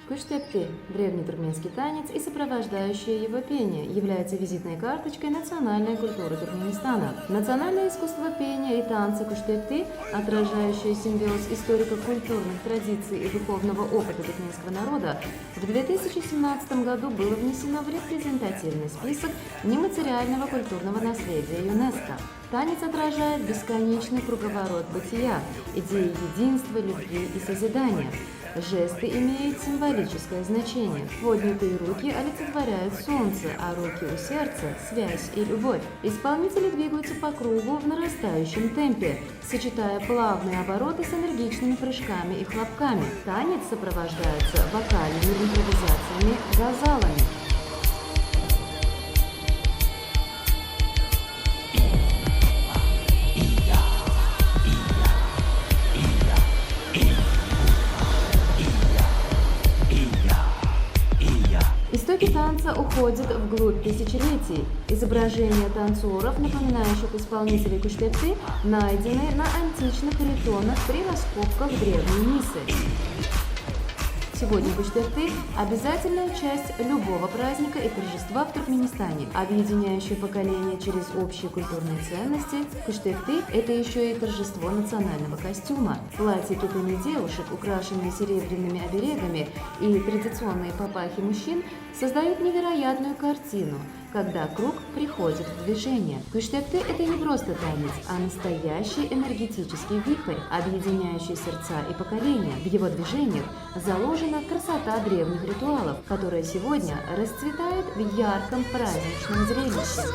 Куштепти – древний туркменский танец и сопровождающее его пение, является визитной карточкой национальной культуры Туркменистана. Национальное искусство пения и танца куштепти, отражающее симбиоз историко-культурных традиций и духовного опыта туркменского народа, в 2017 году было внесено в репрезентативный список нематериального культурного наследия ЮНЕСКО. Танец отражает бесконечный круговорот бытия, идеи единства, любви и созидания. Жесты имеют символическое значение. Поднятые руки олицетворяют солнце, а руки у сердца – связь и любовь. Исполнители двигаются по кругу в нарастающем темпе, сочетая плавные обороты с энергичными прыжками и хлопками. Танец сопровождается вокальными импровизациями за залами. Истоки танца уходят вглубь тысячелетий. Изображения танцоров, напоминающих исполнителей куштепти, найдены на античных ритонах при раскопках древней Мисы. Сегодня куштепти – обязательная часть любого праздника и торжества в Туркменистане, объединяющая поколения через общие культурные ценности. Куштепти – это еще и торжество национального костюма. Платья китами девушек, украшенные серебряными оберегами, и традиционные папахи мужчин создают невероятную картину, когда круг приходит в движение. Куштепти – это не просто танец, а настоящий энергетический вихрь, объединяющий сердца и поколения. В его движениях заложена красота древних ритуалов, которая сегодня расцветает в ярком праздничном зрелище.